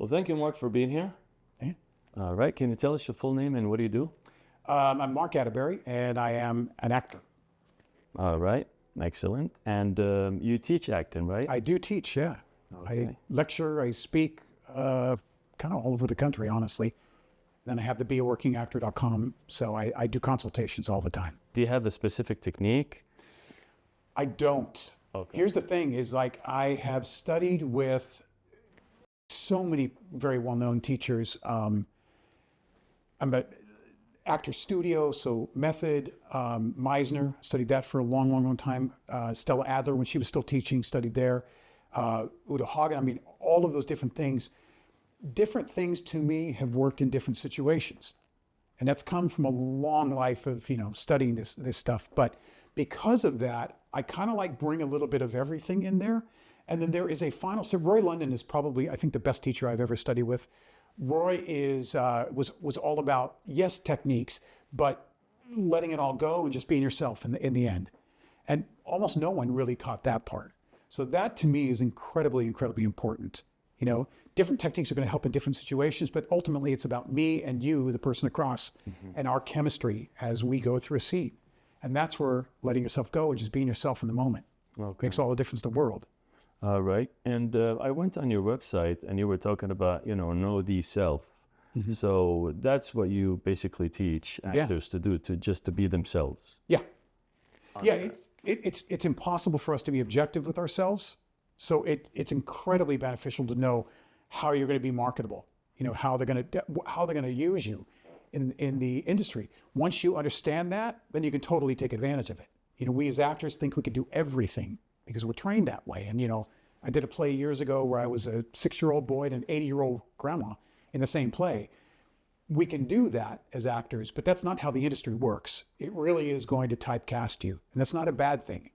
Well, thank you, Mark, for being here. Yeah. All right. Can you tell us your full name and what do you do? I'm Mark Atteberry, and I am an actor. All right. Excellent. And you teach acting, right? I do teach, yeah. Okay. I lecture, I speak kind of all over the country, honestly. Then I have the beaworkingactor.com, so I do consultations all the time. Do you have a specific technique? I don't. Okay. Here's the thing, is like I have studied with so many very well-known teachers. I'm at Actor Studio, so Method, Meisner, studied that for a long time. Stella Adler, when she was still teaching, studied there. Udo Hagen, I mean, all of those different things. Different things to me have worked in different situations. And that's come from a long life of, studying this stuff. But because of that, I kind of like bring a little bit of everything in there. And then there is a final, so Roy London is probably, I think, the best teacher I've ever studied with. Roy was all about, yes, techniques, but letting it all go and just being yourself in the end. And almost no one really taught that part. So that to me is incredibly important. Different techniques are going to help in different situations, but ultimately it's about me and you, the person across, and our chemistry as we go through a scene. And that's where letting yourself go and just being yourself in the moment makes all the difference in the world. All right. And I went on your website and you were talking about, know thee self. So that's what you basically teach actors to do, to be themselves. Yeah. Yeah, it's impossible for us to be objective with ourselves. So it's incredibly beneficial to know how you're going to be marketable, how they're going to use you in the industry. Once you understand that, then you can totally take advantage of it. We as actors think we can do everything because we're trained that way. And, I did a play years ago where I was a 6-year-old boy and an 80-year-old grandma in the same play. We can do that as actors, but that's not how the industry works. It really is going to typecast you. And that's not a bad thing.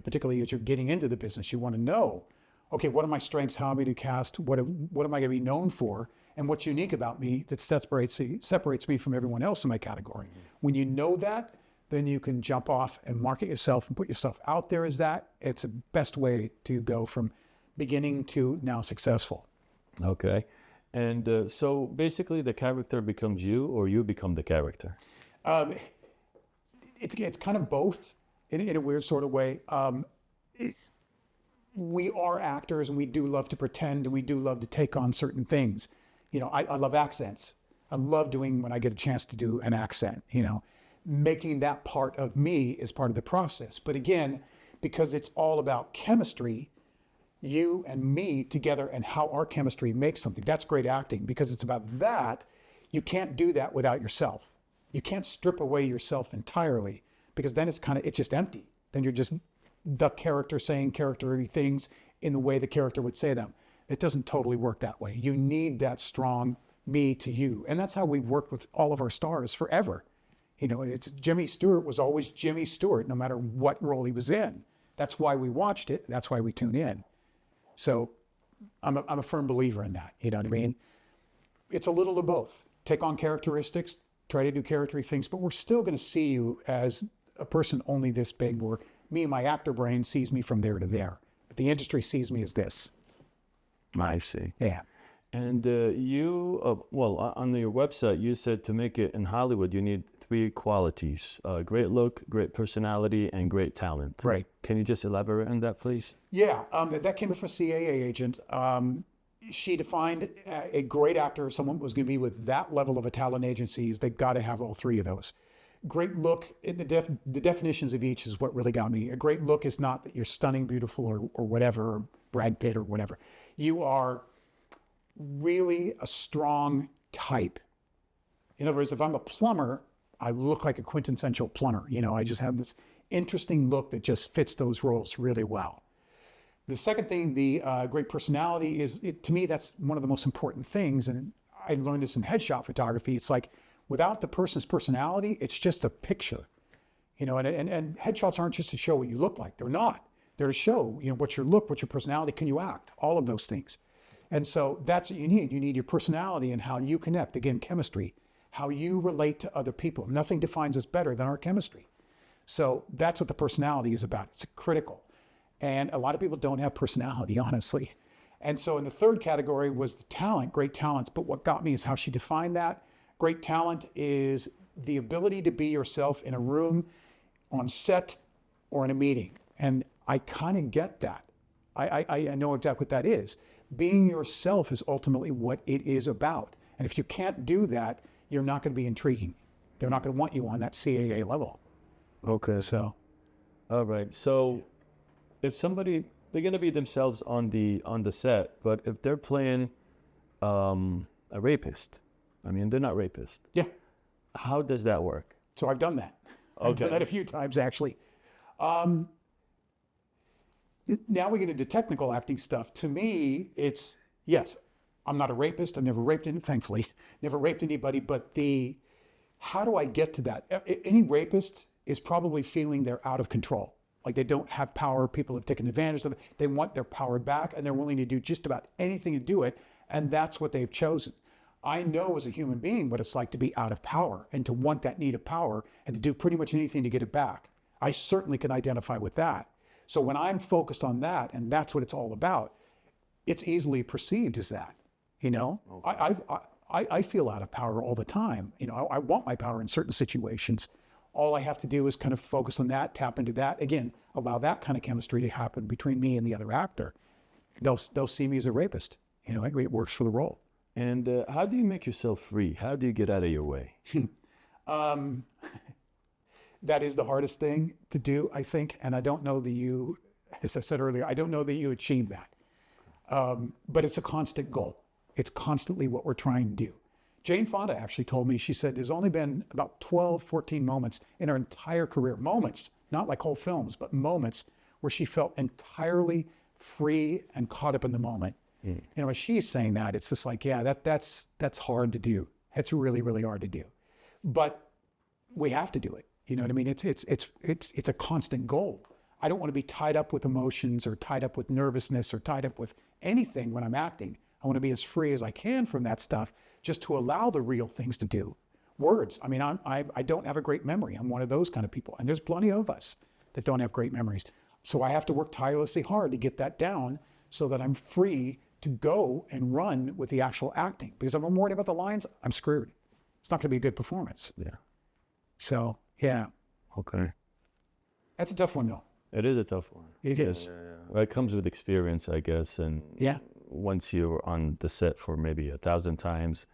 Particularly as you're getting into the business, you want to know, okay, what are my strengths? How am I to cast? What am I going to be known for? And what's unique about me that separates me from everyone else in my category? When you know that, then you can jump off and market yourself and put yourself out there as that. It's the best way to go from beginning to now successful. Okay. And so basically the character becomes you or you become the character? It's kind of both in a weird sort of way. We are actors and we do love to pretend and we do love to take on certain things. I love accents. I love doing when I get a chance to do an accent, making that part of me is part of the process. But again, because it's all about chemistry, you and me together and how our chemistry makes something, that's great acting. Because it's about that, you can't do that without yourself. You can't strip away yourself entirely because then it's just empty. Then you're just the character saying character-y things in the way the character would say them. It doesn't totally work that way. You need that strong me to you. And that's how we've worked with all of our stars forever. It's Jimmy Stewart was always Jimmy Stewart, no matter what role he was in. That's why we watched it. That's why we tune in. So I'm a firm believer in that. You know what I mean? It's a little of both. Take on characteristics, try to do character-y things, but we're still going to see you as a person only this big, where me and my actor brain sees me from there to there. But the industry sees me as this. I see. Yeah. And on your website, you said to make it in Hollywood, you need 3 qualities: great look, great personality, and great talent. Right. Can you just elaborate on that, please? Yeah, that came from a CAA agent. She defined a great actor, someone who was going to be with that level of a talent agency, is they've got to have all 3 of those. Great look, the definitions of each is what really got me. A great look is not that you're stunning, beautiful, or whatever, or Brad Pitt or whatever. You are really a strong type. In other words, if I'm a plumber, I look like a quintessential plumber. I just have this interesting look that just fits those roles really well. The second thing, the great personality to me, that's one of the most important things. And I learned this in headshot photography. It's like, without the person's personality, it's just a picture, and headshots aren't just to show what you look like. They're not. They're to show, what's your look, what's your personality, can you act, all of those things. And so that's what you need. You need your personality and how you connect, again, chemistry, how you relate to other people. Nothing defines us better than our chemistry. So that's what the personality is about. It's critical. And a lot of people don't have personality, honestly. And so in the third category was the talent, great talents. But what got me is how she defined that. Great talent is the ability to be yourself in a room, on set, or in a meeting. And I kind of get that. I know exactly what that is. Being yourself is ultimately what it is about. And if you can't do that, you're not going to be intriguing. They're not going to want you on that CAA level. Okay. So, All right. So if somebody, they're going to be themselves on the set, but if they're playing a rapist, I mean, they're not rapists. yeah. How does that work? So I've done that. I've done Okay. that a few times, actually. Now we get into technical acting stuff. To me, it's, yes, I'm not a rapist. I've never raped any, thankfully, never raped anybody. But how do I get to that? Any rapist is probably feeling they're out of control. Like they don't have power. People have taken advantage of it. They want their power back, and they're willing to do just about anything to do it. And that's what they've chosen. I know as a human being what it's like to be out of power and to want that need of power and to do pretty much anything to get it back. I certainly can identify with that. So when I'm focused on that, and that's what it's all about, it's easily perceived as that. You know, okay. I feel out of power all the time. You know, I want my power in certain situations. All I have to do is kind of focus on that, tap into that. Again, allow that kind of chemistry to happen between me and the other actor. They'll see me as a rapist. You know, it works for the role. And how do you make yourself free? How do you get out of your way? That is the hardest thing to do, I think. And I don't know that you, as I said earlier, I don't know that you achieve that. But it's a constant goal. It's constantly what we're trying to do. Jane Fonda actually told me, she said, there's only been about 12, 14 moments in her entire career, moments, not like whole films, but moments where she felt entirely free and caught up in the moment. You know, when she's saying that, it's just like, yeah, that's hard to do. It's really, really hard to do. But we have to do it. You know what I mean? It's a constant goal. I don't want to be tied up with emotions or tied up with nervousness or tied up with anything when I'm acting. I want to be as free as I can from that stuff, just to allow the real things to do. Words. I mean, I don't have a great memory. I'm one of those kind of people. And there's plenty of us that don't have great memories. So I have to work tirelessly hard to get that down so that I'm free to go and run with the actual acting. Because if I'm worried about the lines, I'm screwed. It's not going to be a good performance. Yeah. So, yeah. Okay. That's a tough one, though. It is a tough one. It is. Yeah. Well, it comes with experience, I guess. And yeah. Once you're on the set for maybe 1,000 times,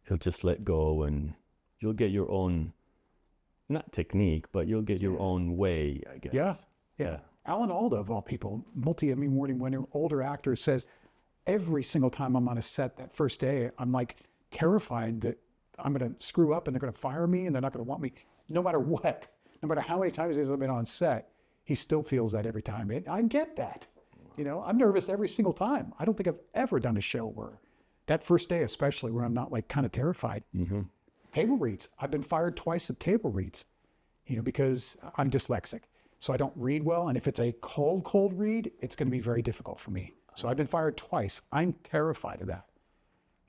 he'll just let go and you'll get your own, not technique, but you'll get your own way, I guess. Yeah. Alan Alda, of all people, multi-Emmy award winning older actor, says every single time I'm on a set that first day, I'm like terrified that I'm going to screw up and they're going to fire me and they're not going to want me, no matter what. No matter how many times he's been on set, he still feels that every time. I get that. You know, I'm nervous every single time. I don't think I've ever done a show where, that first day especially, where I'm not like kind of terrified. Mm-hmm. Table reads. I've been fired twice at table reads, you know, because I'm dyslexic. So I don't read well. And if it's a cold read, it's going to be very difficult for me. So I've been fired twice. I'm terrified of that,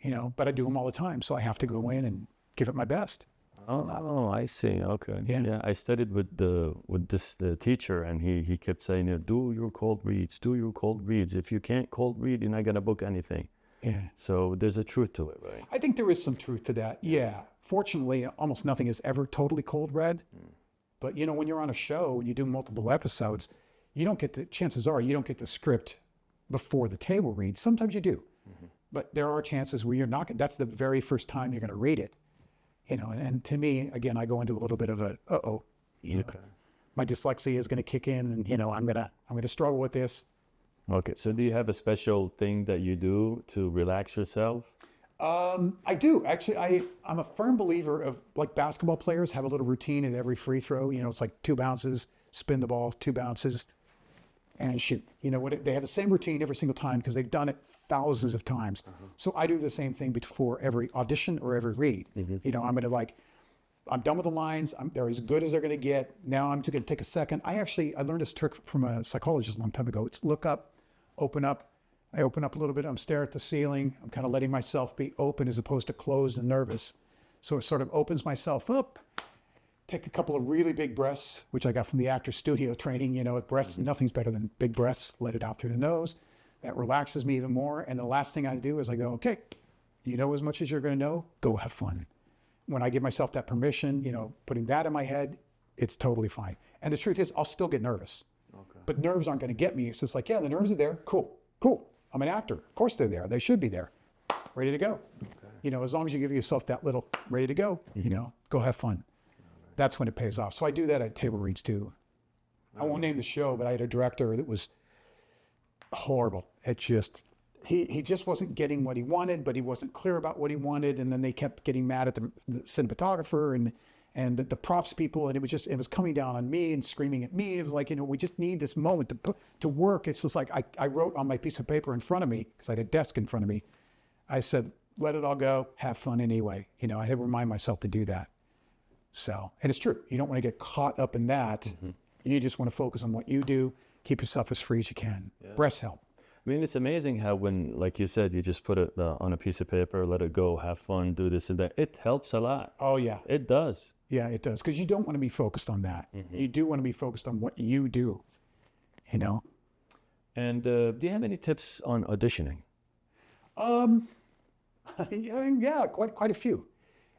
you know, but I do them all the time. So I have to go in and give it my best. Oh, I see. Okay. Yeah. I studied with the teacher, and he kept saying, do your cold reads, do your cold reads. If you can't cold read, you're not going to book anything. Yeah. So there's a truth to it, right? I think there is some truth to that. Yeah. Fortunately, almost nothing is ever totally cold read. But, you know, when you're on a show and you do multiple episodes, you don't get chances are you don't get the script before the table read. Sometimes you do. Mm-hmm. But there are chances where you're not, that's the very first time you're going to read it. You know, and to me, again, I go into a little bit of a, you know, my dyslexia is going to kick in and, you know, I'm going to struggle with this. Okay. So do you have a special thing that you do to relax yourself? I do. Actually, I'm a firm believer of, like, basketball players have a little routine at every free throw. You know, it's like 2 bounces, spin the ball, 2 bounces, and shoot. You know, they have the same routine every single time because they've done it thousands of times. Uh-huh. So I do the same thing before every audition or every read. Mm-hmm. You know, I'm done with the lines. They're as good as they're going to get. Now I'm just going to take a second. I learned this trick from a psychologist a long time ago. It's look up, open up. I open up a little bit. I'm staring at the ceiling. I'm kind of letting myself be open as opposed to closed and nervous. So it sort of opens myself up. Take a couple of really big breaths, which I got from the actor studio training. You know, with breaths, nothing's better than big breaths. Let it out through the nose. That relaxes me even more. And the last thing I do is I go, okay, you know as much as you're going to know, go have fun. When I give myself that permission, you know, putting that in my head, it's totally fine. And the truth is, I'll still get nervous. Okay. But nerves aren't going to get me. It's just like, yeah, the nerves are there. Cool. I'm an actor. Of course they're there. They should be there. Ready to go. Okay. You know, as long as you give yourself that little ready to go, you know, go have fun. Right. That's when it pays off. So I do that at table reads too. I won't name the show, but I had a director that was horrible. It just, he just wasn't getting what he wanted, but he wasn't clear about what he wanted. And then they kept getting mad at the cinematographer and the props people. And it was coming down on me and screaming at me. It was like, you know, we just need this moment to work. It's just like, I wrote on my piece of paper in front of me, because I had a desk in front of me. I said, let it all go, have fun anyway. You know, I had to remind myself to do that. So, and it's true. You don't want to get caught up in that. Mm-hmm. You just want to focus on what you do, keep yourself as free as you can. Yeah. Breaths help. I mean, it's amazing how when, like you said, you just put it on a piece of paper, let it go, have fun, do this and that. It helps a lot. Oh, yeah. It does. Yeah, it does. Because you don't want to be focused on that. Mm-hmm. You do want to be focused on what you do, you know? And do you have any tips on auditioning? Yeah, quite a few.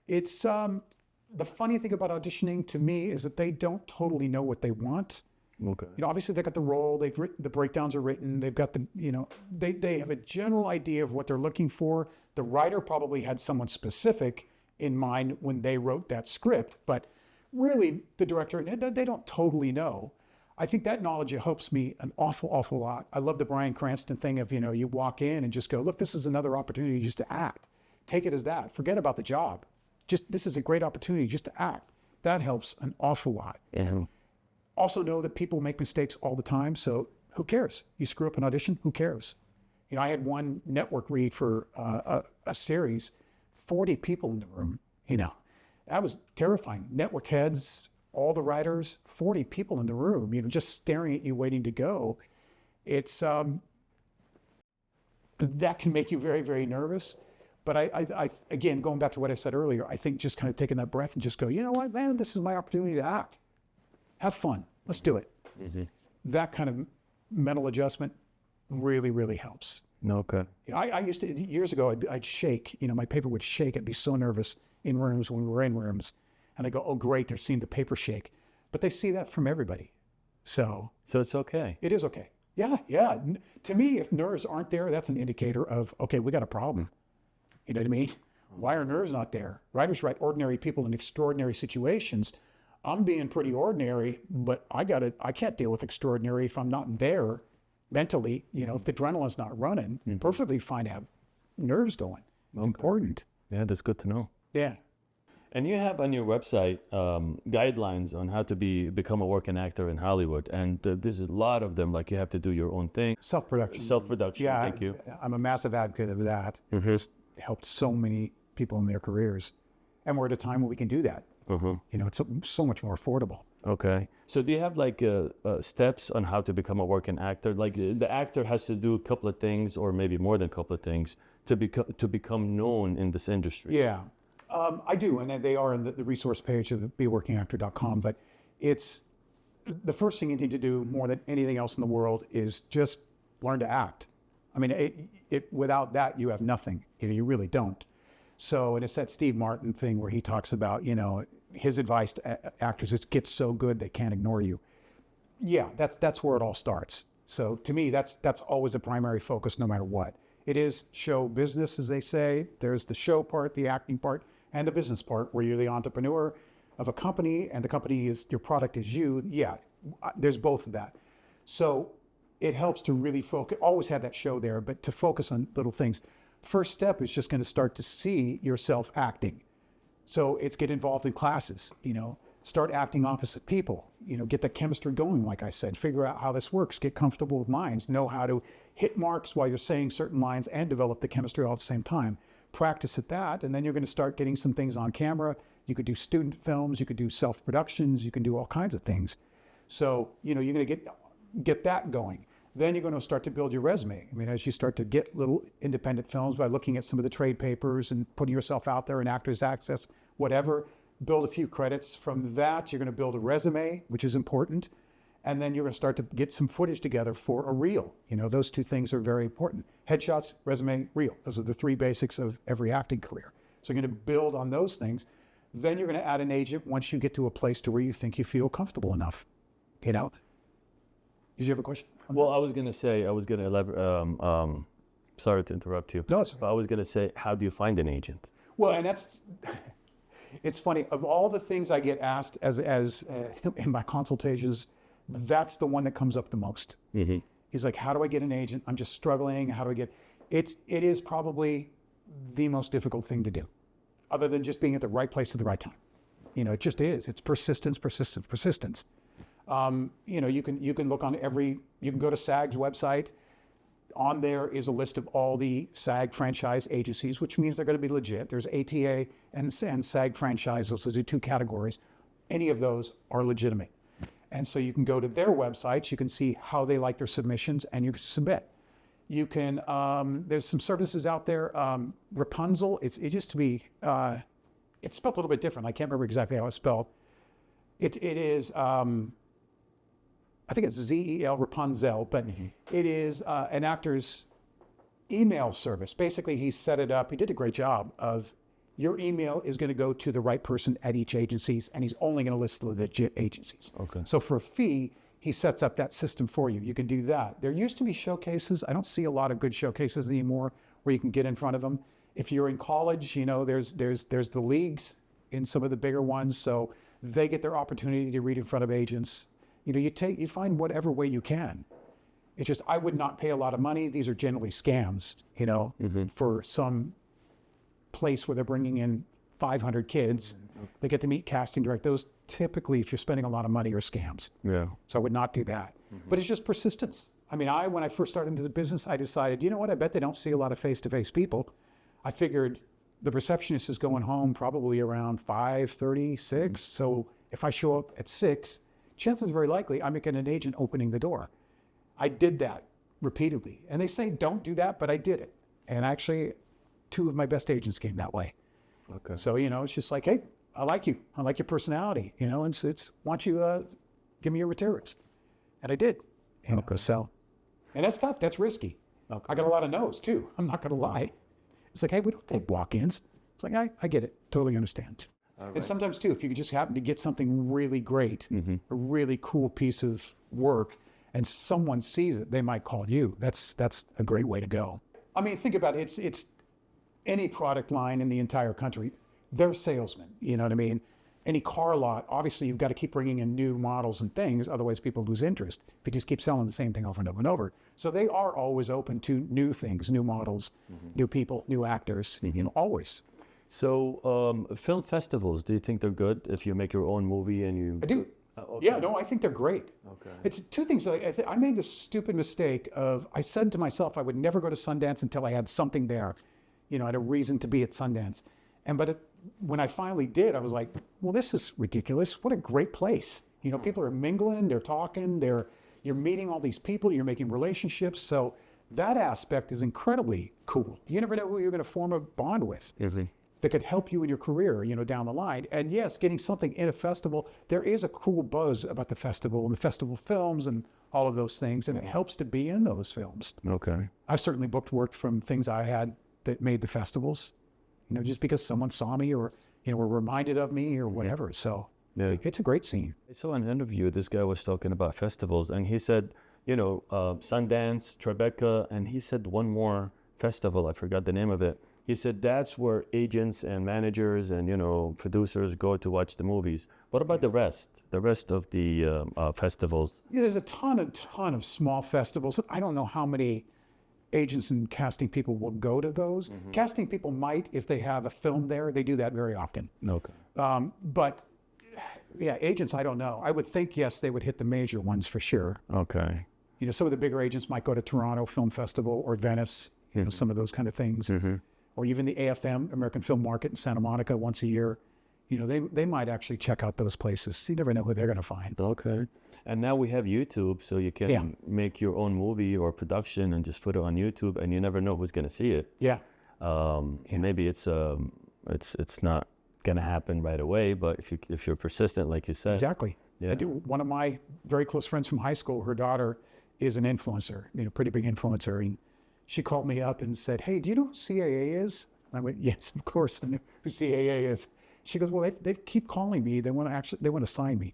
It's the funny thing about auditioning to me is that they don't totally know what they want. Okay. You know, obviously they got the role, they've written, the breakdowns are written, they've got the, you know, they have a general idea of what they're looking for. The writer probably had someone specific in mind when they wrote that script, but really the director, they don't totally know. I think that knowledge helps me an awful lot. I love the Bryan Cranston thing of, you know, you walk in and just go, look, this is another opportunity just to act. Take it as that. Forget about the job. Just, this is a great opportunity just to act. That helps an awful lot. Mm-hmm. Also know that people make mistakes all the time. So who cares? You screw up an audition, who cares? You know, I had one network read for a series, 40 people in the room, you know, that was terrifying. Network heads, all the writers, 40 people in the room, you know, just staring at you, waiting to go. It's, that can make you very, very nervous. But I, again, going back to what I said earlier, I think just kind of taking that breath and just go, you know what, man, this is my opportunity to act. Have fun. Let's do it. Mm-hmm. That kind of mental adjustment really, really helps. Okay. You know, I used to, years ago, I'd shake, you know, my paper would shake. I'd be so nervous in rooms when we were in rooms. And I go, oh, great, they're seeing the paper shake. But they see that from everybody. So it's okay. It is okay. Yeah. To me, if nerves aren't there, that's an indicator of, okay, we got a problem. You know what I mean? Why are nerves not there? Writers write ordinary people in extraordinary situations. I'm being pretty ordinary, but I can't deal with extraordinary if I'm not there mentally. You know, if the adrenaline's not running, mm-hmm. Perfectly fine to have nerves going. It's important. Yeah, that's good to know. Yeah. And you have on your website guidelines on how to become a working actor in Hollywood. And there's a lot of them, like you have to do your own thing. Self-production. Yeah, thank you. I'm a massive advocate of that. Mm-hmm. It's helped so many people in their careers. And we're at a time where we can do that. Mm-hmm. You know, it's so much more affordable. Okay. So do you have like steps on how to become a working actor? Like the actor has to do a couple of things or maybe more than a couple of things to become known in this industry. Yeah. I do, and they are in the resource page of beworkingactor.com, but it's the first thing you need to do more than anything else in the world is just learn to act. I mean, without that, you have nothing. You really don't. So, and it's that Steve Martin thing where he talks about, you know, his advice to actors is get so good they can't ignore you. Yeah, that's where it all starts. So to me, that's always a primary focus no matter what. It is show business, as they say. There's the show part, the acting part, and the business part where you're the entrepreneur of a company and the company is, your product is you. Yeah, there's both of that. So it helps to really focus, always have that show there, but to focus on little things. First step is just going to start to see yourself acting. So it's get involved in classes, you know, start acting opposite people, you know, get the chemistry going, like I said, figure out how this works, get comfortable with lines, know how to hit marks while you're saying certain lines and develop the chemistry all at the same time. Practice at that, and then you're going to start getting some things on camera. You could do student films, you could do self-productions, you can do all kinds of things. So, you know, you're going to get that going. Then you're going to start to build your resume. I mean, as you start to get little independent films by looking at some of the trade papers and putting yourself out there in Actors Access, whatever, build a few credits. From that, you're going to build a resume, which is important. And then you're going to start to get some footage together for a reel. You know, those two things are very important. Headshots, resume, reel. Those are the three basics of every acting career. So you're going to build on those things. Then you're going to add an agent once you get to a place to where you think you feel comfortable enough. You know? Did you have a question? Well, I was going to elaborate. Sorry to interrupt you. No, it's but I was going to say, how do you find an agent? Well, and that's, it's funny, of all the things I get asked as in my consultations, that's the one that comes up the most. Mm-hmm. He's like, how do I get an agent? I'm just struggling. How do I get, it is probably the most difficult thing to do, other than just being at the right place at the right time. You know, it just is. It's persistence. You know, you can look on you can go to SAG's website. On there is a list of all the SAG franchise agencies, which means they're going to be legit. There's ATA and SAG franchise. Those are the two categories. Any of those are legitimate. And so you can go to their websites. You can see how they like their submissions, and you can submit. You can, there's some services out there. Rapunzel, it used to be, it's spelled a little bit different. I can't remember exactly how it's spelled. It is, I think it's Z-E-L, Rapunzel, but it is an actor's email service. Basically, he set it up. He did a great job of your email is going to go to the right person at each agencies, and he's only going to list the legit agencies. Okay. So for a fee, he sets up that system for you. You can do that. There used to be showcases. I don't see a lot of good showcases anymore where you can get in front of them. If you're in college, you know, there's the leagues in some of the bigger ones, so they get their opportunity to read in front of agents. You know, you find whatever way you can. It's just, I would not pay a lot of money. These are generally scams, you know, for some place where they're bringing in 500 kids. They get to meet casting directors. Those typically, if you're spending a lot of money, are scams. Yeah. So I would not do that. But it's just persistence. I mean, when I first started into the business, I decided, you know what, I bet they don't see a lot of face-to-face people. I figured the receptionist is going home probably around 5:30, 6. So if I show up at 6, chances are very likely I'm making an agent opening the door. I did that repeatedly. And they say, don't do that, but I did it. And actually, 2 of my best agents came that way. Okay. So, you know, it's just like, hey, I like you. I like your personality, you know, and it's why don't you give me your materials? And I did. You know, so, and that's tough. That's risky. Okay. I got a lot of no's too. I'm not going to lie. It's like, hey, we don't take walk-ins. It's like, I get it. Totally understand. All right. And sometimes too, if you just happen to get something really great, a really cool piece of work, and someone sees it, they might call you. That's a great way to go. I mean, think about it. It's any product line in the entire country. They're salesmen. You know what I mean? Any car lot, obviously you've got to keep bringing in new models and things. Otherwise people lose interest if you just keep selling the same thing over and over and over. So they are always open to new things, new models, new people, new actors, you know, always. So film festivals, do you think they're good if you make your own movie and you... I do. Okay. Yeah, no, I think they're great. Okay. It's 2 things. I made this stupid mistake of, I said to myself, I would never go to Sundance until I had something there. You know, I had a reason to be at Sundance. When I finally did, I was like, well, this is ridiculous. What a great place. You know, people are mingling, they're talking, you're meeting all these people, you're making relationships. So that aspect is incredibly cool. You never know who you're going to form a bond with. That could help you in your career, you know, down the line. And yes, getting something in a festival, there is a cool buzz about the festival and the festival films and all of those things, and it helps to be in those films. Okay. I've certainly booked work from things I had that made the festivals, you know, just because someone saw me or, you know, were reminded of me or whatever. So Yeah. it's a great scene. I saw an interview, this guy was talking about festivals, and he said, you know, Sundance, Tribeca, and he said one more festival, I forgot the name of it. He said that's where agents and managers and, you know, producers go to watch the movies. What about the rest of the festivals? Yeah, there's a ton of small festivals. I don't know how many agents and casting people will go to those. Casting people might, if they have a film there, they do that very often. Okay. But yeah, agents, I don't know. I would think, yes, they would hit the major ones for sure. Okay. You know, some of the bigger agents might go to Toronto Film Festival or Venice, you know, some of those kind of things. Or even the AFM, American Film Market in Santa Monica once a year. You know, they might actually check out those places. You never know who they're going to find. Okay. And now we have YouTube, so you can make your own movie or production and just put it on YouTube, and you never know who's going to see it. Yeah. Maybe it's not going to happen right away, but if you're persistent, like you said, Exactly. Yeah. One of my very close friends from high school, her daughter is an influencer, pretty big influencer. And she called me up and said, "Hey, do you know who CAA is?" And I went, "Yes, of course I know who CAA is." She goes, "Well, they keep calling me. They want to sign me."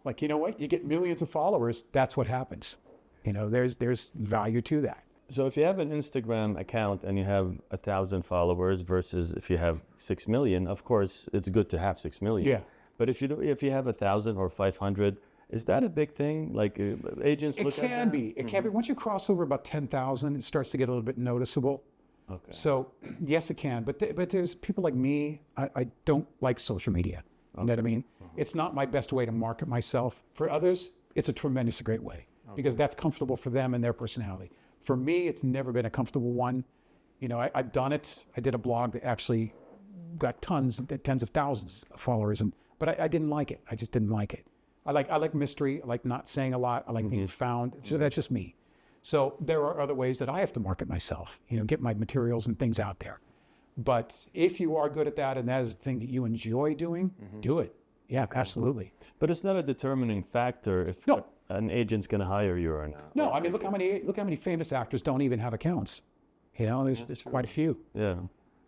Like, you know what? You get millions of followers. That's what happens. There's value to that. So if you have an Instagram account and you have 1,000 followers versus if you have 6 million, of course, it's good to have 6 million. Yeah. But if you have 1,000 or 500, is that a big thing? Like agents look at that? It can be. It can be. Once you cross over about 10,000, it starts to get a little bit noticeable. Okay. So yes, it can. But there's people like me. I don't like social media. You know what I mean? It's not my best way to market myself. For others, it's a tremendous great way because that's comfortable for them and their personality. For me, it's never been a comfortable one. I've done it. I did a blog that actually got tens of thousands of followers, but I didn't like it. I just didn't like it. I like mystery. I like not saying a lot. I like being found. So that's just me. So there are other ways that I have to market myself, get my materials and things out there. But if you are good at that and that is the thing that you enjoy doing, do it. Yeah, absolutely. But it's not a determining factor if an agent's going to hire you or not. No, I mean, look how many famous actors don't even have accounts. There's quite a few. Yeah,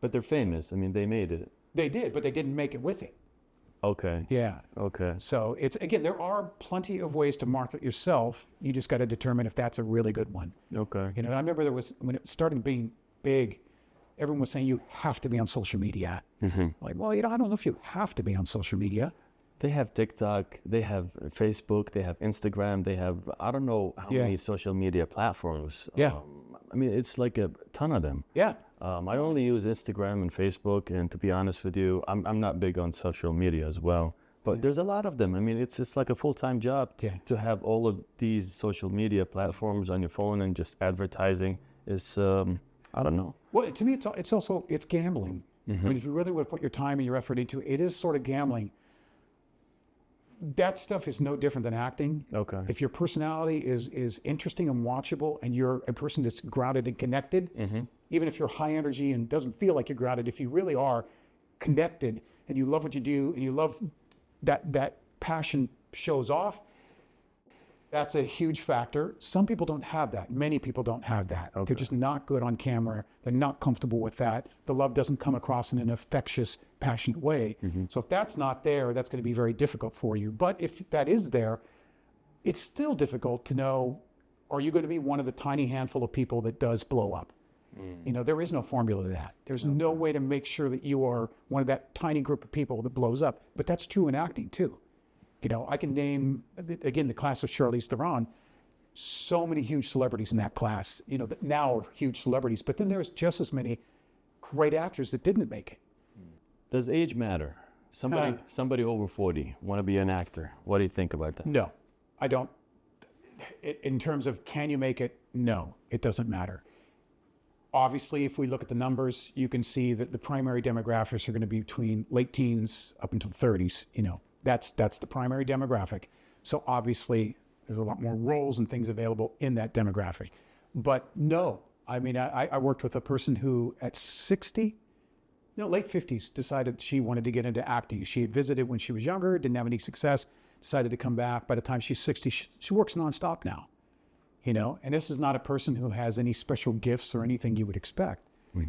but they're famous. I mean, they made it. They did, but they didn't make it with it. Okay. Yeah. Okay. So there are plenty of ways to market yourself. You just got to determine if that's a really good one. Okay. I remember when it started being big, everyone was saying you have to be on social media. Like, well, I don't know if you have to be on social media. They have TikTok, they have Facebook, they have Instagram, they have, I don't know how many social media platforms. Yeah. I mean, it's like a ton of them. Yeah. I only use Instagram and Facebook, and to be honest with you, I'm not big on social media as well. But there's a lot of them. I mean, it's just like a full-time job to have all of these social media platforms on your phone and just advertising. Is I don't know. Well, to me, it's gambling. I mean, if you really would put your time and your effort into it, it is sort of gambling. That stuff is no different than acting. Okay. If your personality is interesting and watchable and you're a person that's grounded and connected, even if you're high energy and doesn't feel like you're grounded, if you really are connected and you love what you do and you love that passion shows off, that's a huge factor. Some people don't have that. Many people don't have that. Okay. They're just not good on camera. They're not comfortable with that. The love doesn't come across in an infectious, passionate way. So if that's not there, that's going to be very difficult for you. But if that is there, it's still difficult to know, are you going to be one of the tiny handful of people that does blow up? There is no formula to that. There's no way to make sure that you are one of that tiny group of people that blows up. But that's true in acting too. I can name, again, the class of Charlize Theron, so many huge celebrities in that class, that now are huge celebrities, but then there's just as many great actors that didn't make it. Does age matter? Somebody over 40 want to be an actor. What do you think about that? No, I don't. In terms of can you make it? No, it doesn't matter. Obviously, if we look at the numbers, you can see that the primary demographics are going to be between late teens up until 30s, That's the primary demographic. So obviously, there's a lot more roles and things available in that demographic. But no, I mean, I worked with a person who at 60, late 50s, decided she wanted to get into acting. She had visited when she was younger, didn't have any success, decided to come back. By the time she's 60, she works nonstop now, And this is not a person who has any special gifts or anything you would expect.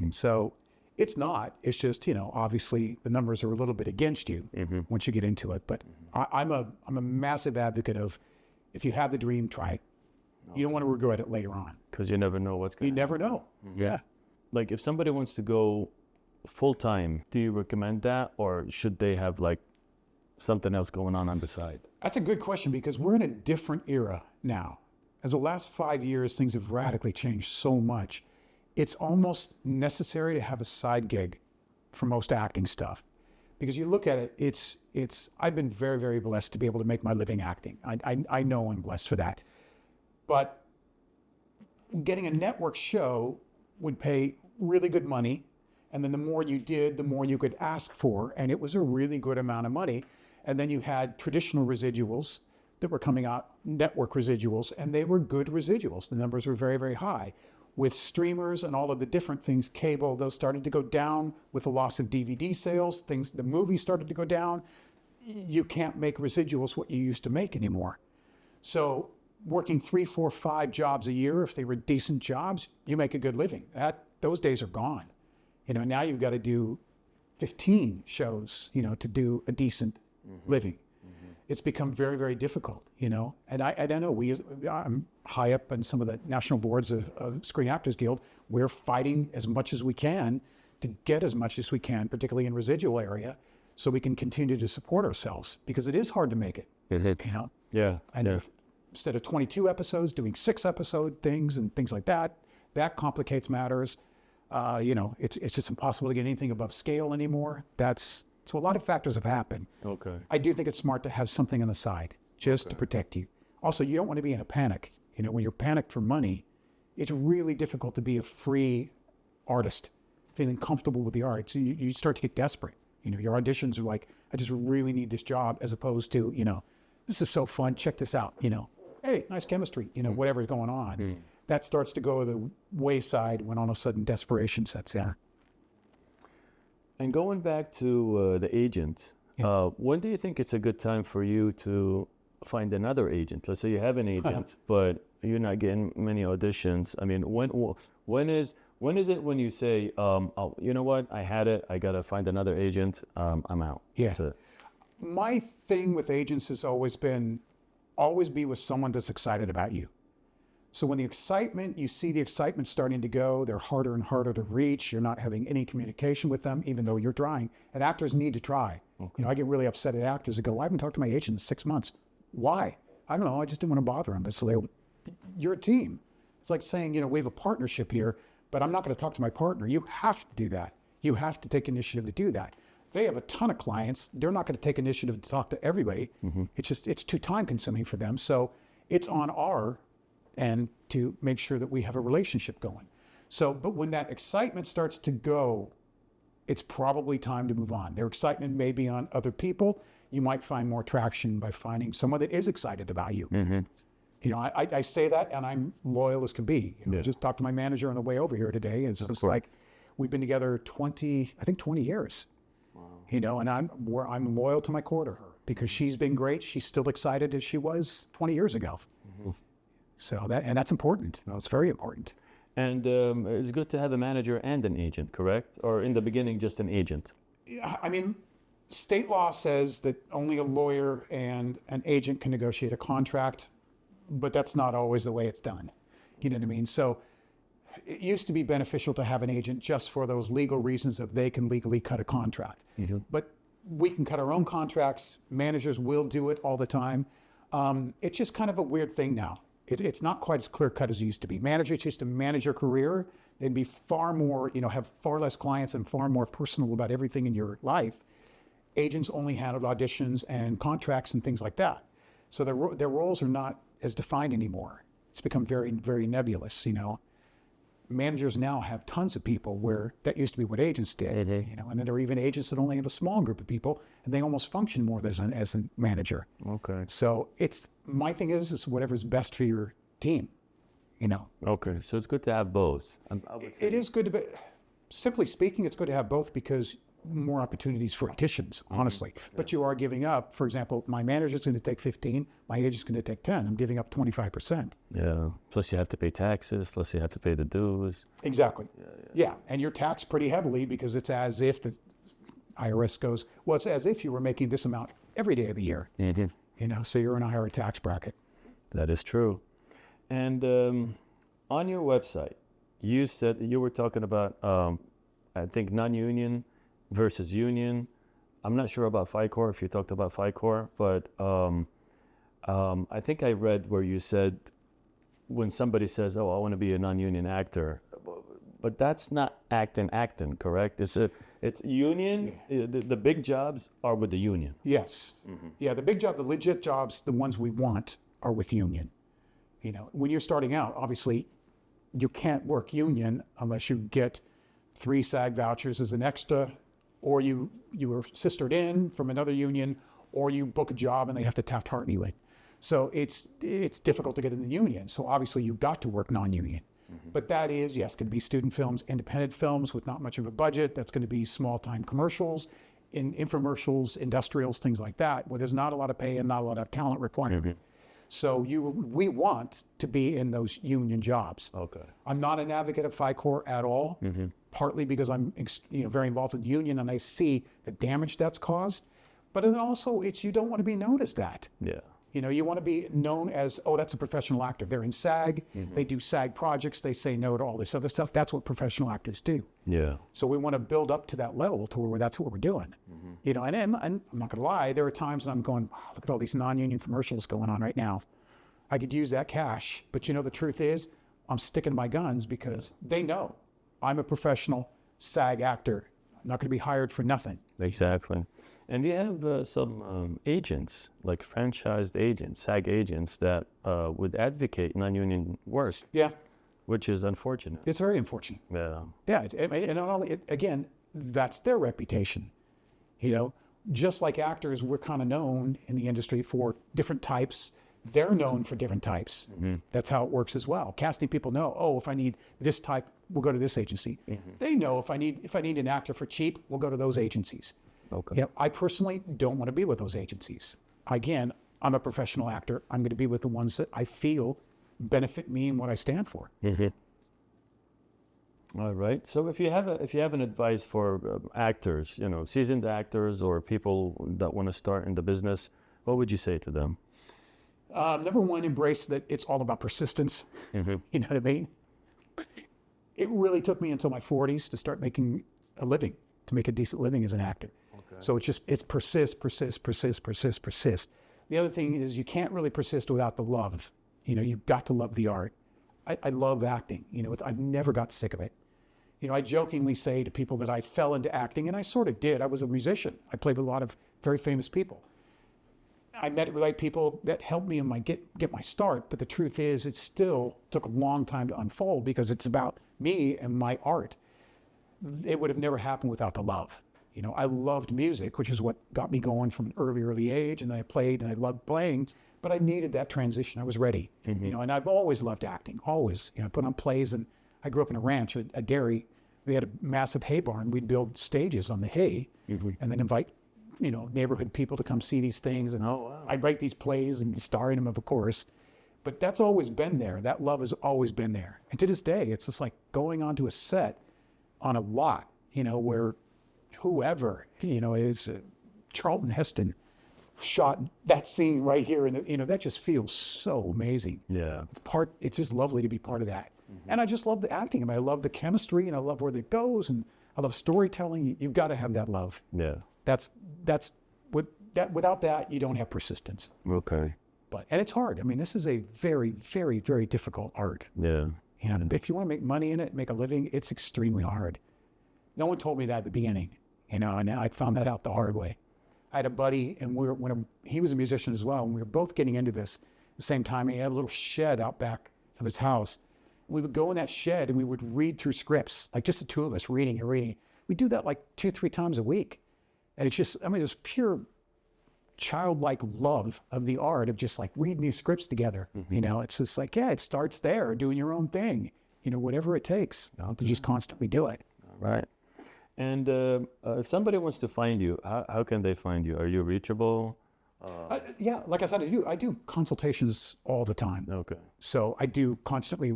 So it's not. It's just, obviously the numbers are a little bit against you once you get into it. But I'm a massive advocate of, if you have the dream, try it. You don't want to regret it later on. Because you never know what's going to happen. You never know. Yeah. Like if somebody wants to go full-time, do you recommend that? Or should they have like something else going on the side? That's a good question because we're in a different era now. As the last 5 years, things have radically changed so much. It's almost necessary to have a side gig for most acting stuff. Because you look at it, I've been very, very blessed to be able to make my living acting. I know I'm blessed for that. But getting a network show would pay really good money. And then the more you did, the more you could ask for. And it was a really good amount of money. And then you had traditional residuals that were coming out, network residuals, and they were good residuals. The numbers were very, very high. With streamers and all of the different things, cable, those started to go down with the loss of DVD sales. The movies started to go down. you can't make residuals what you used to make anymore. So working 3, 4, 5 jobs a year, if they were decent jobs, you make a good living. Those days are gone. Now you've got to do 15 shows, to do a decent living. It's become very, very difficult, And I don't know, I'm high up in some of the national boards of Screen Actors Guild. We're fighting as much as we can to get as much as we can, particularly in residual area, so we can continue to support ourselves, because it is hard to make it. Yeah. And yeah. Instead of 22 episodes, doing 6-episode things and things like that, that complicates matters. It's just impossible to get anything above scale anymore. So a lot of factors have happened. Okay. I do think it's smart to have something on the side just to protect you. Also, you don't want to be in a panic. When you're panicked for money, it's really difficult to be a free artist, feeling comfortable with the art. So you start to get desperate. Your auditions are like, I just really need this job, as opposed to, this is so fun, check this out, hey, nice chemistry, whatever's going on. That starts to go to the wayside when all of a sudden desperation sets in. And going back to the agent, when do you think it's a good time for you to find another agent? Let's say you have an agent, but you're not getting many auditions. I mean, when is it when you say, oh, you know what, I had it, I got to find another agent, I'm out? Yeah. That's it. My thing with agents has always be with someone that's excited about you. So when you see the excitement starting to go, they're harder and harder to reach. You're not having any communication with them, even though you're trying. And actors need to try. Okay. I get really upset at actors that go, well, I haven't talked to my agent in 6 months. Why? I don't know. I just didn't want to bother them. So you're a team. It's like saying, we have a partnership here, but I'm not going to talk to my partner. You have to do that. You have to take initiative to do that. They have a ton of clients. They're not going to take initiative to talk to everybody. It's too time consuming for them. So it's on our end to make sure that we have a relationship going. But when that excitement starts to go, it's probably time to move on. Their excitement may be on other people. You might find more traction by finding someone that is excited about you. I say that, and I'm loyal as can be. I just talked to my manager on the way over here today. It's just like, we've been together 20 years. Wow. And I'm loyal to my core to her, because she's been great. She's still excited as she was 20 years ago. So that's important. It's very important. And it's good to have a manager and an agent, correct? Or in the beginning, just an agent? I mean, state law says that only a lawyer and an agent can negotiate a contract, but that's not always the way it's done. You know what I mean? So it used to be beneficial to have an agent just for those legal reasons that they can legally cut a contract. But we can cut our own contracts. Managers will do it all the time. It's just kind of a weird thing now. It's not quite as clear cut as it used to be. Managers used to manage your career. They'd be far more, have far less clients and far more personal about everything in your life. Agents only handled auditions and contracts and things like that. So their roles are not as defined anymore. It's become very, very nebulous, Managers now have tons of people, where that used to be what agents did, and then there are even agents that only have a small group of people, and they almost function more as a manager. Okay. So my thing is whatever's best for your team, Okay, so it's good to have both. I would say. It is good to be, simply speaking, it's good to have both, because more opportunities for auditions, honestly. But you are giving up, for example, my manager's going to take 15, my agent's going to take 10. I'm giving up 25%. Yeah. Plus you have to pay taxes, plus you have to pay the dues. Exactly. Yeah. And you're taxed pretty heavily, because it's as if the IRS goes, well, it's as if you were making this amount every day of the year. So you're in a higher tax bracket. That is true. And on your website, you said you were talking about, I think, non-union versus union. I'm not sure about FICOR, if you talked about FICOR, but I think I read where you said when somebody says, oh, I want to be a non-union actor, but that's not acting, correct? It's union. The big jobs are with the union. Yes. Yeah, the big job, the legit jobs, the ones we want, are with union. When you're starting out, obviously, you can't work union unless you get 3 SAG vouchers as an extra, or you were sistered in from another union, or you book a job and they have to Taft-Hartley you in. So it's difficult to get in the union. So obviously you've got to work non-union. But that is, yes, going to be student films, independent films with not much of a budget. That's going to be small-time commercials. in infomercials, industrials, things like that, where there's not a lot of pay and not a lot of talent required. So we want to be in those union jobs. Okay. I'm not an advocate of FICOR at all, partly because I'm very involved in the union and I see the damage that's caused. But then also, you don't want to be known as that. Yeah. You want to be known as, oh, that's a professional actor. They're in SAG. They do SAG projects. They say no to all this other stuff. That's what professional actors do. Yeah. So we want to build up to that level to where that's what we're doing. And I'm not going to lie. There are times when I'm going, wow, look at all these non-union commercials going on right now. I could use that cash. But the truth is, I'm sticking to my guns because they know I'm a professional SAG actor. I'm not going to be hired for nothing. Exactly. And you have some agents, like franchised agents, SAG agents, that would advocate non-union work. Yeah. Which is unfortunate. It's very unfortunate. Yeah. Yeah. Again, that's their reputation. Just like actors, we're kind of known in the industry for different types. They're known for different types. That's how it works as well. Casting people know, oh, if I need this type, we'll go to this agency. They know if I need an actor for cheap, we'll go to those agencies. Okay. I personally don't want to be with those agencies. Again, I'm a professional actor. I'm going to be with the ones that I feel benefit me and what I stand for. All right. So if you have an advice for actors, seasoned actors or people that want to start in the business, what would you say to them? Number one, embrace that it's all about persistence. You know what I mean? It really took me until my 40s to start making a living, to make a decent living as an actor. So it's persist. The other thing is you can't really persist without the love. You've got to love the art. I love acting. I've never got sick of it. I jokingly say to people that I fell into acting, and I sort of did. I was a musician. I played with a lot of very famous people. I met with people that helped me in get my start, but the truth is it still took a long time to unfold because it's about me and my art. It would have never happened without the love. I loved music, which is what got me going from an early age, and I played and I loved playing, but I needed that transition. I was ready, and I've always loved acting, always. I put on plays, and I grew up in a ranch, a dairy. We had a massive hay barn. We'd build stages on the hay and then invite, neighborhood people to come see these things. And I'd write these plays and star in them, of course. But that's always been there. That love has always been there. And to this day, it's just like going onto a set on a lot, where whoever, is Charlton Heston shot that scene right here. And, that just feels so amazing. Yeah. It's just lovely to be part of that. And I just love the acting. I love the chemistry and I love where it goes. And I love storytelling. You've got to have that love. Yeah. Without that, you don't have persistence. Okay. And it's hard. This is a very, very, very difficult art. Yeah. And if you want to make money in it, make a living, it's extremely hard. No one told me that at the beginning, and I found that out the hard way. I had a buddy, and he was a musician as well, and we were both getting into this at the same time. He had a little shed out back of his house. We would go in that shed and we would read through scripts, like just the two of us reading and reading. We do that like 2-3 times a week. And it's just, it's pure childlike love of the art of just like reading these scripts together. It's just like, it starts there, doing your own thing, whatever it takes. You just constantly do it. All right. And if somebody wants to find you, how can they find you? Are you reachable? Yeah, like I said, I do consultations all the time. Okay. So I do constantly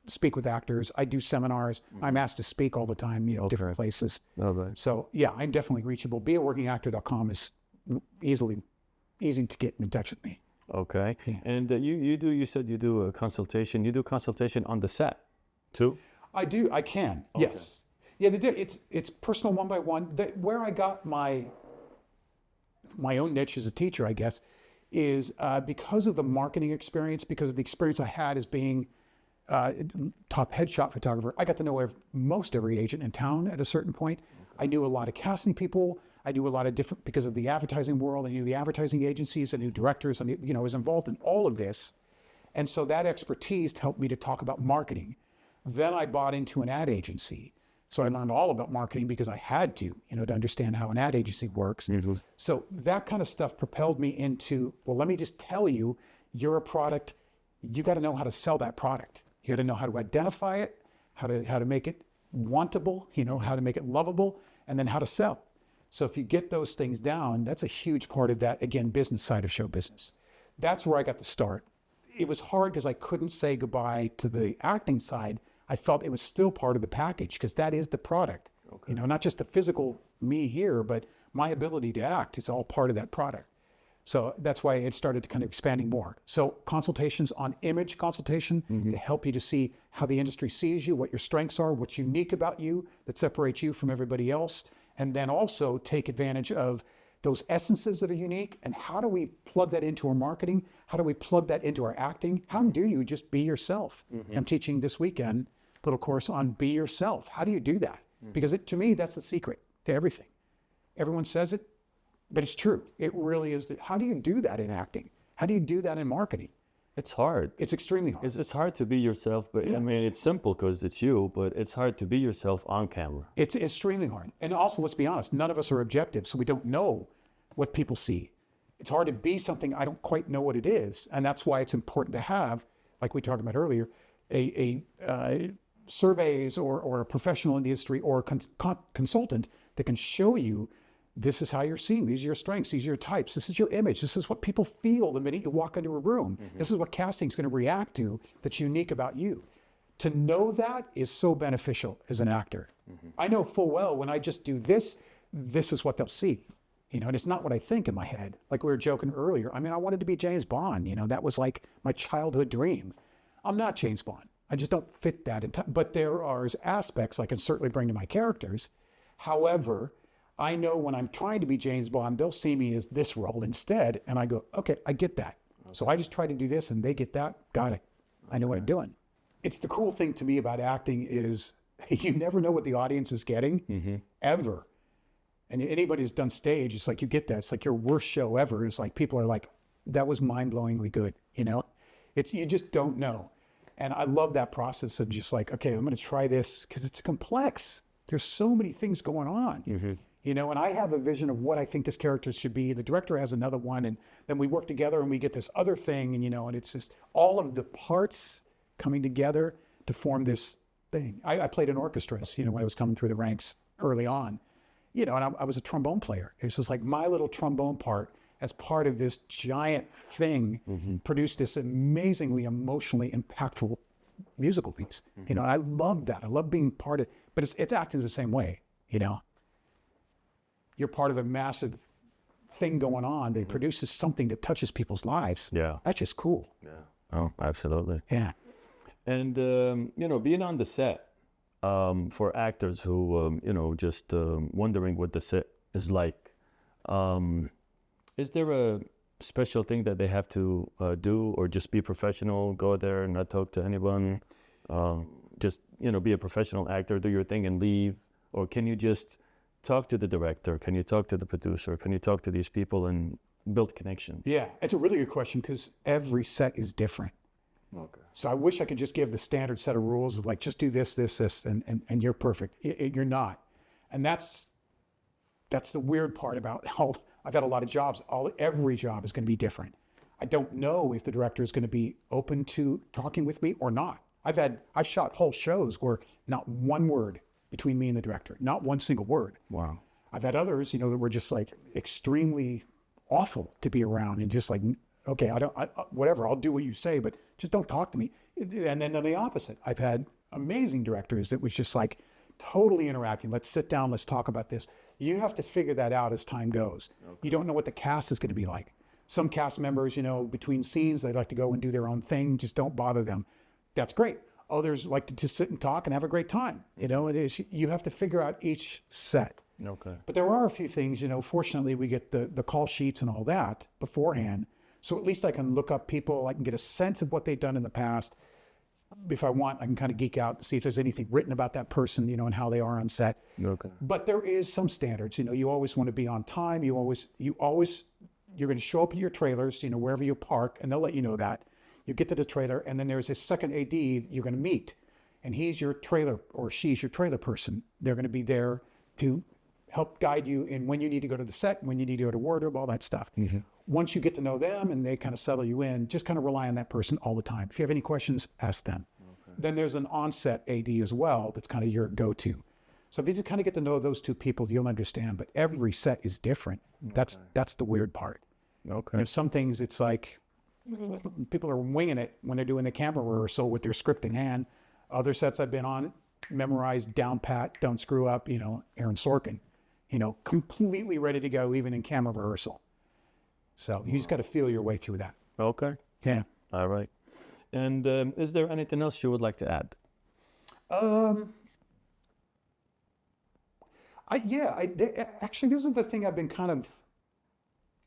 speak with actors. I do seminars. I'm asked to speak all the time, different places. Okay. So yeah, I'm definitely reachable. Beaworkingactor.com is easy to get in touch with me. Okay. Yeah. And you said you do a consultation. You do consultation on the set too? I do. I can. Okay. Yes. Yeah, it's personal one-by-one. Where I got my own niche as a teacher, I guess, is because of the marketing experience, because of the experience I had as being top headshot photographer. I got to know most every agent in town at a certain point. Okay. I knew a lot of casting people. I knew a lot of different, because of the advertising world. I knew the advertising agencies. I knew directors. I was involved in all of this. And so that expertise helped me to talk about marketing. Then I bought into an ad agency. So I learned all about marketing because I had to understand how an ad agency works. Mm-hmm. So that kind of stuff propelled me into, well, let me just tell you, you're a product. You got to know how to sell that product. You got to know how to identify it, how to make it wantable, how to make it lovable, and then how to sell. So if you get those things down, that's a huge part of that, again, business side of show business. That's where I got the start. It was hard because I couldn't say goodbye to the acting side. I felt it was still part of the package because that is the product. You know, not just the physical me here, but my ability to act is all part of that product. So that's why it started to kind of expanding more. So consultations on image consultation to help you to see how the industry sees you, what your strengths are, what's unique about you that separates you from everybody else. And then also take advantage of those essences that are unique. And how do we plug that into our marketing? How do we plug that into our acting? How do you just be yourself? I'm teaching this weekend a little course on be yourself. How do you do that? Because to me, that's the secret to everything. Everyone says it, but it's true. It really is. How do you do that in acting? How do you do that in marketing? It's hard. It's extremely hard. It's hard to be yourself, but I mean, it's simple because it's you, but it's hard to be yourself on camera. It's extremely hard. And also, let's be honest, none of us are objective, so we don't know what people see. It's hard to be something I don't quite know what it is. And that's why it's important to have, like we talked about earlier, a surveys or a professional in the industry or a consultant that can show you this is how you're seeing. These are your strengths. These are your types. This is your image. This is what people feel the minute you walk into a room. This is what casting's going to react to that's unique about you. To know that is so beneficial as an actor. I know full well when I just do this, this is what they'll see. You know, and it's not what I think in my head. Like we were joking earlier. I mean, I wanted to be James Bond. You know, that was like my childhood dream. I'm not James Bond. I just don't fit that in time. But there are aspects I can certainly bring to my characters. However, I know when I'm trying to be James Bond, they'll see me as this role instead. And I go, okay, I get that. So I just try to do this and they get that. Got it. I know what I'm doing. It's the cool thing to me about acting is you never know what the audience is getting ever. And anybody who's done stage, it's like you get that. It's like your worst show ever. It's like people are like, that was mind-blowingly good. You know, it's you just don't know. And I love that process of just like, okay, I'm going to try this because it's complex. There's so many things going on. You know, and I have a vision of what I think this character should be. The director has another one, and then we work together and we get this other thing, and you know, and it's just all of the parts coming together to form this thing. I played in orchestras, you know, when I was coming through the ranks early on, you know, and I was a trombone player. It was just like my little trombone part as part of this giant thing produced this amazingly emotionally impactful musical piece. You know, and I love that. I love being part of, but it's acting the same way, you know. You're part of a massive thing going on that produces something that touches people's lives. Yeah. That's just cool. Yeah. Oh, absolutely. Yeah. And, you know, being on the set for actors who, you know, just wondering what the set is like, is there a special thing that they have to do or just be professional, go there and not talk to anyone, just, you know, be a professional actor, do your thing and leave? Or can you just talk to the director? Can you talk to the producer? Can you talk to these people and build connection? Yeah, it's a really good question because every set is different. Okay. So I wish I could just give the standard set of rules of like, just do this, this, this, and you're perfect. You're not. And that's the weird part about how I've had a lot of jobs. Every job is going to be different. I don't know if the director is going to be open to talking with me or not. I've shot whole shows where not one word between me and the director, not one single word. Wow. I've had others, you know, that were just like extremely awful to be around and just like, okay, whatever, I'll do what you say, but just don't talk to me. And then on the opposite, I've had amazing directors that was just like totally interacting. Let's sit down, let's talk about this. You have to figure that out as time goes. Okay. You don't know what the cast is going to be like. Some cast members, you know, between scenes, they like to go and do their own thing. Just don't bother them. That's great. Others like to just sit and talk and have a great time. You know, it is, you have to figure out each set. Okay. But there are a few things, you know, fortunately we get the call sheets and all that beforehand. So at least I can look up people, I can get a sense of what they've done in the past. If I want, I can kind of geek out and see if there's anything written about that person, you know, and how they are on set. Okay. But there is some standards, you know, you always want to be on time. You're going to show up at your trailers, you know, wherever you park, and they'll let you know that. You get to the trailer, and then there's a second AD you're going to meet, and he's your trailer, or she's your trailer person. They're going to be there to help guide you in when you need to go to the set, when you need to go to wardrobe, all that stuff. Once you get to know them and they kind of settle you in, just kind of rely on that person all the time. If you have any questions, ask them. Okay. Then there's an on-set AD as well that's kind of your go-to. So if you just kind of get to know those two people, you'll understand. But every set is different. That's the weird part. Okay. You know, some things it's like people are winging it when they're doing the camera rehearsal with their script in hand. Other sets I've been on, memorized, down pat, don't screw up. You know, Aaron Sorkin, you know, completely ready to go even in camera rehearsal. So you just got to feel your way through that. Okay. Yeah. All right. And is there anything else you would like to add? Actually, this is the thing I've been kind of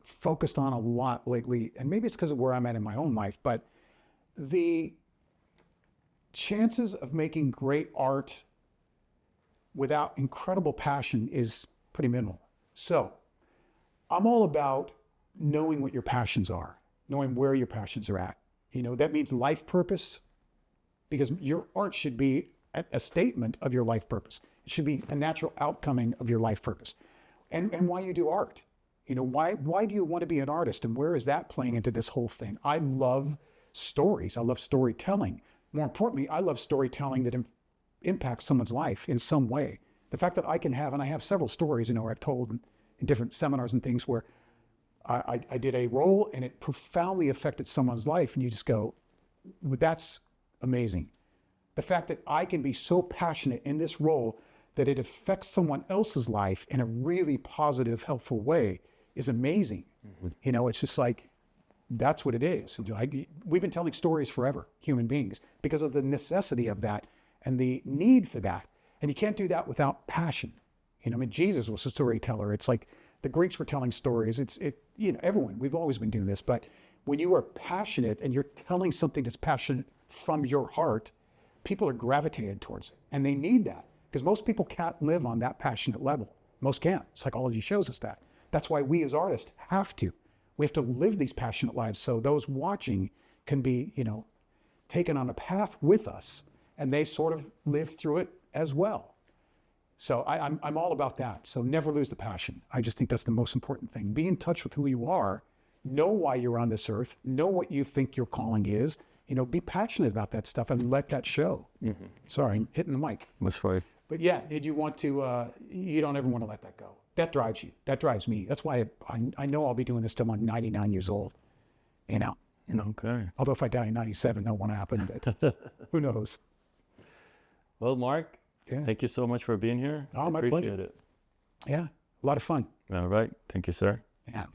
focused on a lot lately, and maybe it's because of where I'm at in my own life, but the chances of making great art without incredible passion is pretty minimal. So I'm all about knowing what your passions are, knowing where your passions are at. You know, that means life purpose, because your art should be a statement of your life purpose. It should be a natural outcoming of your life purpose. And why you do art. You know, why do you want to be an artist, and where is that playing into this whole thing? I love stories. I love storytelling. More importantly, I love storytelling that impacts someone's life in some way. The fact that I can have, and I have several stories, you know, I've told in different seminars and things where I did a role and it profoundly affected someone's life, and you just go, well, that's amazing. The fact that I can be so passionate in this role that it affects someone else's life in a really positive, helpful way is amazing. Mm-hmm. You know, it's just like, that's what it is. We've been telling stories forever, human beings, because of the necessity of that and the need for that. And you can't do that without passion. You know, I mean, Jesus was a storyteller. It's like the Greeks were telling stories. You know, everyone, we've always been doing this, but when you are passionate and you're telling something that's passionate from your heart, people are gravitated towards it, and they need that, because most people can't live on that passionate level. Most can't. Psychology shows us that. That's why we as artists have to. We have to live these passionate lives so those watching can be, you know, taken on a path with us, and they sort of live through it as well. So I'm all about that. So never lose the passion. I just think that's the most important thing. Be in touch with who you are. Know why you're on this earth. Know what you think your calling is. You know, be passionate about that stuff and let that show. Mm-hmm. Sorry, I'm hitting the mic. That's fine. But yeah, did you want to, you don't ever want to let that go. That drives you. That drives me. That's why I know I'll be doing this till I'm 99 years old. You know. Okay. Although if I die in 97, that won't happen, but who knows? Well, Mark, yeah. Thank you so much for being here. Oh, my appreciate pleasure. it. Yeah, a lot of fun. All right. Thank you, sir. Yeah.